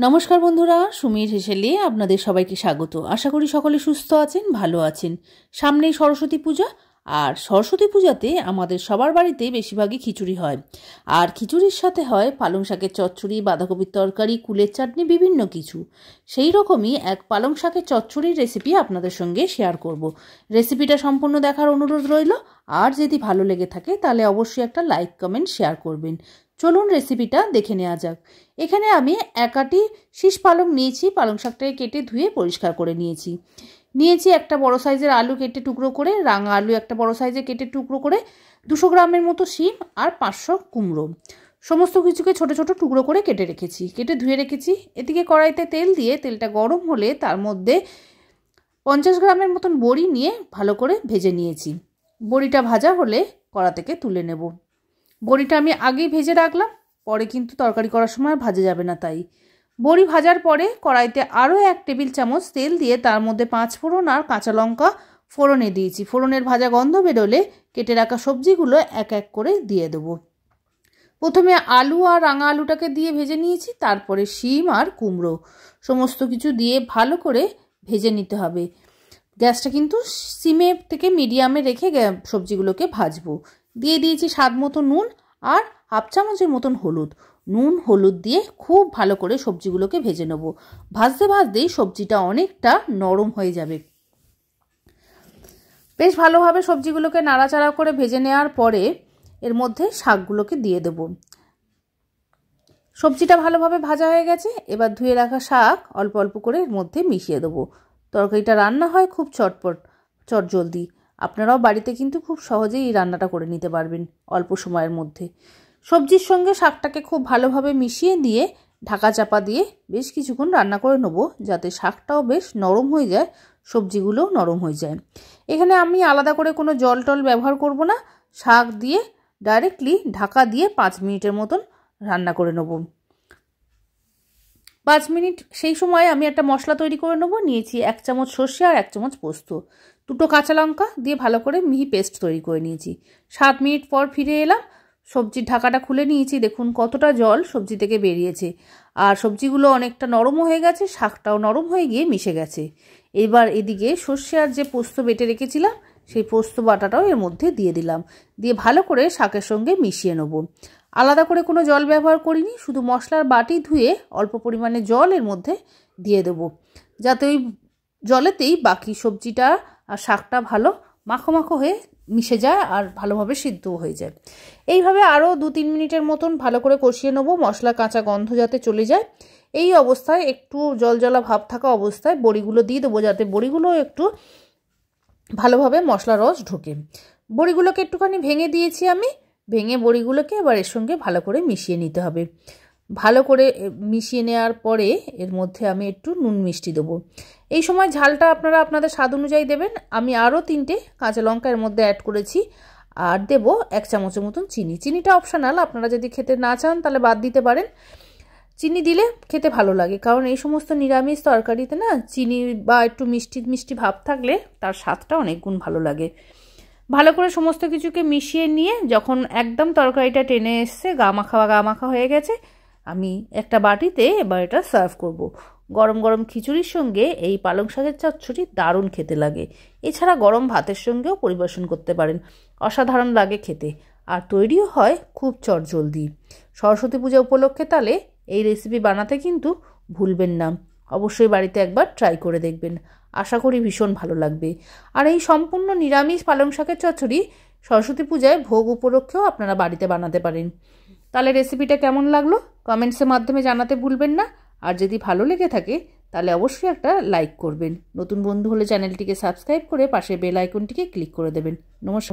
নমস্কার বন্ধুরা, সুমির হেসেলে আপনাদের সবাইকে স্বাগত। আশা করি সকলে সুস্থ আছেন, ভালো আছেন। সামনেই সরস্বতী পূজা, আর সরস্বতী পূজাতে আমাদের সবার বাড়িতে বেশিরভাগই খিচুড়ি হয়। আর খিচুড়ির সাথে হয় পালং শাকের চচ্চড়ি, বাঁধাকপির তরকারি, কুলের চাটনি, বিভিন্ন কিছু। সেই রকমই এক পালং শাকের চচ্চড়ির রেসিপি আপনাদের সঙ্গে শেয়ার করব। রেসিপিটা সম্পূর্ণ দেখার অনুরোধ রইল। আর যদি ভালো লেগে থাকে তাহলে অবশ্যই একটা লাইক, কমেন্ট, শেয়ার করবেন। চলুন রেসিপিটা দেখে নেওয়া যাক। এখানে আমি এক আটি শীষ পালং নিয়েছি। পালং শাকটাকে কেটে ধুয়ে পরিষ্কার করে নিয়েছি। একটা বড় সাইজের আলু কেটে টুকরো করে, রাঙা আলু একটা বড় সাইজে কেটে টুকরো করে, 200 গ্রামের মতো শিম আর 500 কুমড়ো, সমস্ত কিছুকে ছোট ছোট টুকরো করে কেটে ধুয়ে রেখেছি। এদিকে কড়াইতে তেল দিয়ে তেলটা গরম হলে তার মধ্যে 50 গ্রামের মতন বড়ি নিয়ে ভালো করে ভেজে নিয়েছি। বড়িটা ভাজা হলে কড়া থেকে তুলে নেব। বড়িটা আমি আগেই ভেজে রাখলাম, পরে কিন্তু তরকারি করার সময় ভাজা যাবে না। তাই বড়ি ভাজার পরে কড়াইতে আরও 1 টেবিল চামচ তেল দিয়ে তার মধ্যে 5 ফোড়ন আর কাঁচা লঙ্কা ফোড়নে দিয়েছি। ফোড়নের ভাজা গন্ধ বেরোলে কেটে রাখা সবজিগুলো এক এক করে দিয়ে দেবো। প্রথমে আলু আর রাঙা আলুটাকে দিয়ে ভেজে নিয়েছি, তারপরে শিম আর কুমড়ো সমস্ত কিছু দিয়ে ভালো করে ভেজে নিতে হবে। গ্যাসটা কিন্তু সিমে থেকে মিডিয়ামে রেখে সবজিগুলোকে ভাজবো। দিয়ে দিয়েছি স্বাদ মতো নুন আর হাফ চামচের মতন হলুদ। নুন হলুদ দিয়ে খুব ভালো করে সবজিগুলোকে ভেজে নেব। ভাজতে ভাজতেই সবজিটা অনেকটা নরম হয়ে যাবে। বেশ ভালোভাবে সবজিগুলোকে নাড়াচাড়া করে ভেজে নেওয়ার পরে এর মধ্যে শাকগুলোকে দিয়ে দেব। সবজিটা ভালোভাবে ভাজা হয়ে গেছে। এবার ধুয়ে রাখা শাক অল্প অল্প করে এর মধ্যে মিশিয়ে দেবো। তরকারিটা রান্না হয় খুব চটজলদি। আপনারাও বাড়িতে কিন্তু খুব সহজেই এই রান্নাটা করে নিতে পারবেন অল্প সময়ের মধ্যে। সবজির সঙ্গে শাকটাকে খুব ভালোভাবে মিশিয়ে দিয়ে ঢাকা চাপা দিয়ে বেশ কিছুক্ষণ রান্না করে নেব, যাতে শাকটাও বেশ নরম হয়ে যায়, সবজিগুলোও নরম হয়ে যায়। এখানে আমি আলাদা করে কোনো জল টল ব্যবহার করব না। শাক দিয়ে ডাইরেক্টলি ঢাকা দিয়ে 5 মিনিটের মতন রান্না করে নেব। 5 মিনিট সেই সময় আমি একটা মশলা তৈরি করে নেব। নিয়েছি 1 চামচ সর্ষে আর 1 চামচ পোস্ত, 2টো কাঁচা লঙ্কা দিয়ে ভালো করে মিহি পেস্ট তৈরি করে নিয়েছি। 7 মিনিট পর ফিরে এলাম। সবজির ঢাকাটা খুলে নিয়েছি। দেখুন কতটা জল সবজি থেকে বেরিয়েছে। আর সবজিগুলো অনেকটা নরমও হয়ে গেছে, শাকটাও নরম হয়ে গিয়ে মিশে গেছে। এবার এদিকে সর্ষে আর যে পোস্ত বেটে রেখেছিলাম সেই পোস্ত বাটাটাও এর মধ্যে দিয়ে দিলাম। দিয়ে ভালো করে শাকের সঙ্গে মিশিয়ে নেব। আলাদা করে কোনো জল ব্যবহার করিনি, শুধু মশলার বাটি ধুয়ে অল্প পরিমাণে জল এর মধ্যে দিয়ে দেবো, যাতে ওই জলেতেই বাকি সবজিটা আর শাকটা ভালো মাখো মাখো হয়ে মিশে যায় আর ভালোভাবে সিদ্ধও হয়ে যায়। এইভাবে আরও 2-3 মিনিটের মতন ভালো করে কষিয়ে নেবো, মশলা কাঁচা গন্ধ যাতে চলে যায়। এই অবস্থায় একটু জলজলা ভাব থাকা অবস্থায় বড়িগুলো দিয়ে দেবো, যাতে বড়িগুলো একটু ভালোভাবে মশলা রস ঢোকে। বড়িগুলোকে একটুখানি ভেঙে দিয়েছি আমি। ভেঙে বড়িগুলোকে এবার এর সঙ্গে ভালো করে মিশিয়ে নিতে হবে। ভালো করে মিশিয়ে নেওয়ার পরে এর মধ্যে আমি একটু নুন মিষ্টি দেবো। এই সময় ঝালটা আপনারা আপনাদের স্বাদ অনুযায়ী দেবেন। আমি আরও 3টে কাঁচা লঙ্কা এর মধ্যে অ্যাড করেছি। আর দেব 1 চামচের মতন চিনি। চিনিটা অপশনাল, আপনারা যদি খেতে না চান তাহলে বাদ দিতে পারেন। চিনি দিলে খেতে ভালো লাগে, কারণ এই সমস্ত নিরামিষ তরকারিতে না চিনি বা একটু মিষ্টি মিষ্টি ভাব থাকলে তার স্বাদটা অনেক গুণ ভালো লাগে। ভালো করে সমস্ত কিছুকে মিশিয়ে নিয়ে যখন একদম তরকারিটা টেনে এসছে, গা মাখা হয়ে গেছে, আমি একটা বাটিতে এবার এটা সার্ভ করব। গরম গরম খিচুড়ির সঙ্গে এই পালং শাকের চচ্চড়ি দারুণ খেতে লাগে। এছাড়া গরম ভাতের সঙ্গেও পরিবেশন করতে পারেন, অসাধারণ লাগে খেতে। আর তৈরিও হয় খুব চটজলদি। সরস্বতী পূজা উপলক্ষে তাহলে এই রেসিপি বানাতে কিন্তু ভুলবেন না। অবশ্যই বাড়িতে একবার ট্রাই করে দেখবেন, আশা করি ভীষণ ভালো লাগবে। আর এই সম্পূর্ণ নিরামিষ পালং শাকের চচ্চড়ি সরস্বতী পূজায় ভোগ উপলক্ষেও আপনারা বাড়িতে বানাতে পারেন। তাহলে রেসিপিটা কেমন লাগলো কমেন্টসের মাধ্যমে জানাতে ভুলবেন না। আর যদি ভালো লেগে থাকে তাহলে অবশ্যই একটা লাইক করবেন। নতুন বন্ধু হলে চ্যানেলটিকে সাবস্ক্রাইব করে পাশে বেল আইকনটিকে ক্লিক করে দেবেন। নমস্কার।